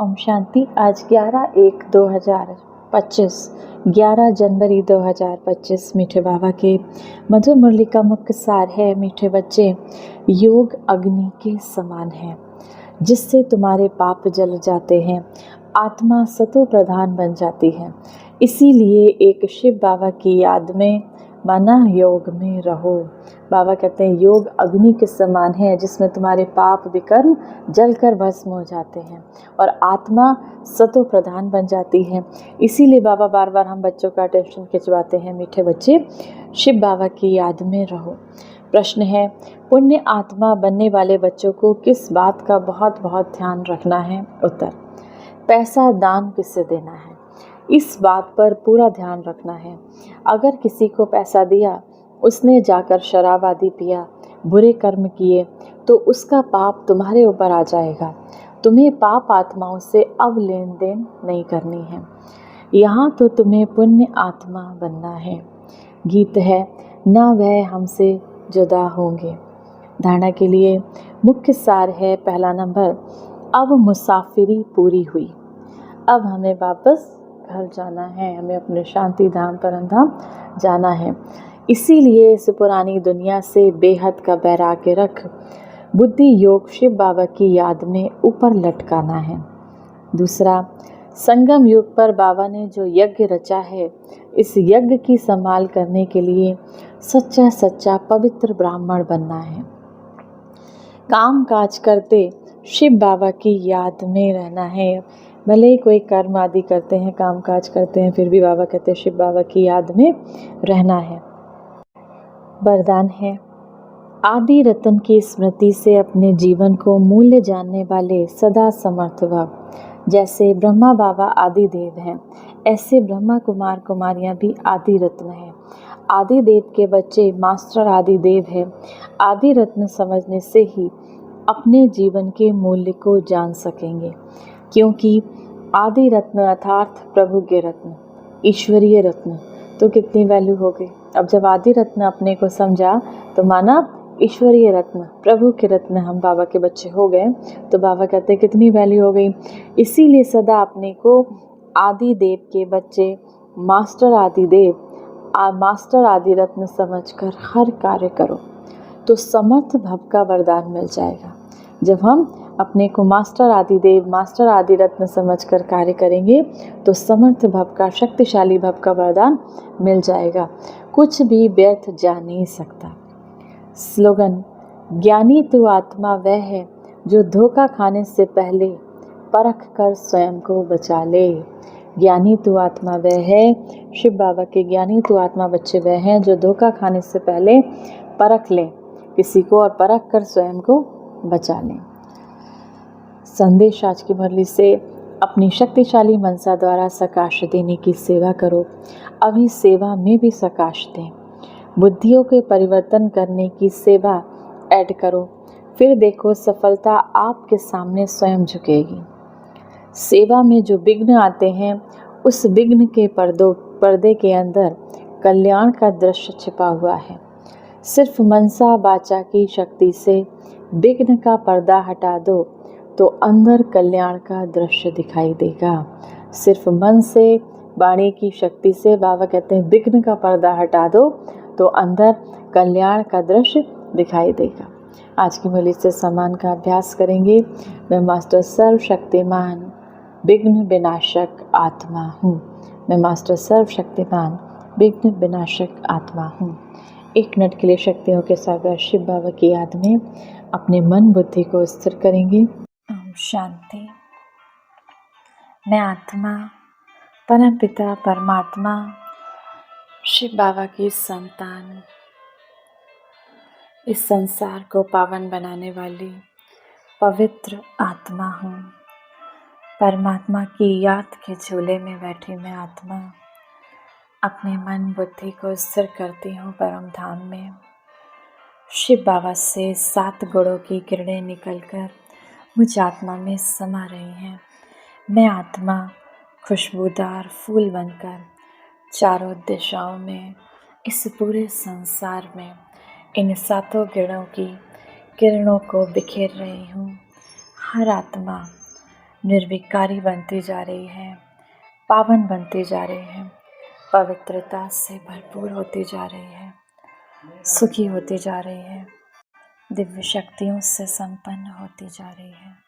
ओम शांति। आज 11/1/2025 11 जनवरी 2025 मीठे बाबा के मधुर मुरली का मुख्य सार है। मीठे बच्चे, योग अग्नि के समान है जिससे तुम्हारे पाप जल जाते हैं, आत्मा सतो प्रधान बन जाती है। इसीलिए एक शिव बाबा की याद में माना योग में रहो। बाबा कहते हैं योग अग्नि के समान है जिसमें तुम्हारे पाप विकर्म जलकर भस्म हो जाते हैं और आत्मा सतो प्रधान बन जाती है। इसीलिए बाबा बार बार हम बच्चों का अटेंशन खिंचवाते हैं, मीठे बच्चे शिव बाबा की याद में रहो। प्रश्न है, पुण्य आत्मा बनने वाले बच्चों को किस बात का बहुत बहुत ध्यान रखना है? उत्तर, पैसा दान किससे देना है, इस बात पर पूरा ध्यान रखना है। अगर किसी को पैसा दिया, उसने जाकर शराब आदि पिया, बुरे कर्म किए, तो उसका पाप तुम्हारे ऊपर आ जाएगा। तुम्हें पाप आत्माओं से अब लेन देन नहीं करनी है। यहाँ तो तुम्हें पुण्य आत्मा बनना है। गीत है, ना वह हमसे जुदा होंगे। धारणा के लिए मुख्य सार है, पहला नंबर, अब मुसाफिरी पूरी हुई, अब हमें वापस घर जाना है, हमें अपने शांति धाम परम धाम जाना है। इसीलिए इस पुरानी दुनिया से बेहद का वैराग्य रख बुद्धि योग शिव बाबा की याद में ऊपर लटकाना है। दूसरा, संगम युग पर बाबा ने जो यज्ञ रचा है, इस यज्ञ की संभाल करने के लिए सच्चा सच्चा पवित्र ब्राह्मण बनना है। काम काज करते शिव बाबा की याद में रहना है। भले ही कोई कर्म आदि करते हैं, काम काज करते हैं, फिर भी बाबा कहते हैं शिव बाबा की याद में रहना है। वरदान है, आदि रत्न की स्मृति से अपने जीवन को मूल्य जानने वाले सदा समर्थ भव। जैसे ब्रह्मा बाबा आदि देव हैं, ऐसे ब्रह्मा कुमार कुमारियां भी आदि रत्न हैं। आदि देव के बच्चे मास्टर आदि देव हैं। आदि रत्न समझने से ही अपने जीवन के मूल्य को जान सकेंगे, क्योंकि आदि रत्न अर्थात प्रभु के रत्न, ईश्वरीय रत्न, तो कितनी वैल्यू हो गई। अब जब आदि रत्न अपने को समझा तो माना ईश्वरीय रत्न, प्रभु के रत्न हम बाबा के बच्चे हो गए, तो बाबा कहते हैं कितनी वैल्यू हो गई। इसीलिए सदा अपने को आदि देव के बच्चे, मास्टर आदि देव, मास्टर आदि रत्न समझकर हर कार्य करो, तो समर्थ भव का वरदान मिल जाएगा। जब हम अपने को मास्टर आदि देव, मास्टर आदि रत्न समझकर कार्य करेंगे तो समर्थ भव का, शक्तिशाली भव का वरदान मिल जाएगा। कुछ भी व्यर्थ जा नहीं सकता। स्लोगन, ज्ञानी तो आत्मा वह है जो धोखा खाने से पहले परख कर स्वयं को बचा ले। ज्ञानी तो आत्मा वह है, शिव बाबा के ज्ञानी तो आत्मा बच्चे वह हैं जो धोखा खाने से पहले परख लें किसी को और परख कर स्वयं को बचा लें। संदेश आज की मुरली से, अपनी शक्तिशाली मनसा द्वारा सकाश देने की सेवा करो। अभी सेवा में भी सकाश दें। बुद्धियों के परिवर्तन करने की सेवा ऐड करो, फिर देखो सफलता आपके सामने स्वयं झुकेगी। सेवा में जो विघ्न आते हैं, उस विघ्न के पर्दे के अंदर कल्याण का दृश्य छिपा हुआ है। सिर्फ मनसा वाचा की शक्ति से विघ्न का पर्दा हटा दो तो अंदर कल्याण का दृश्य दिखाई देगा। सिर्फ मन से, वाणी की शक्ति से, बाबा कहते हैं विघ्न का पर्दा हटा दो तो अंदर कल्याण का दृश्य दिखाई देगा। आज की मुरली से सम्मान का अभ्यास करेंगे। मैं मास्टर सर्वशक्तिमान विघ्न विनाशक आत्मा हूँ। मैं मास्टर सर्वशक्तिमान विघ्न विनाशक आत्मा हूँ। 1 मिनट के लिए शक्तियों के सागर शिव बाबा की याद में अपने मन बुद्धि को स्थिर करेंगे। ओम शांति। मैं आत्मा परम पिता परमात्मा शिव बाबा की संतान, इस संसार को पावन बनाने वाली पवित्र आत्मा हूँ। परमात्मा की याद के झूले में बैठी मैं आत्मा अपने मन बुद्धि को स्थिर करती हूँ परम धाम में। शिव बाबा से 7 गुणों की किरणें निकलकर मुझ आत्मा में समा रही हैं। मैं आत्मा खुशबूदार फूल बनकर चारों दिशाओं में, इस पूरे संसार में इन 7 गुणों की किरणों को बिखेर रही हूँ। हर आत्मा निर्विकारी बनती जा रही हैं, पावन बनती जा रही हैं, पवित्रता से भरपूर होती जा रही है, सुखी होती जा रही है, दिव्य शक्तियों से संपन्न होती जा रही है।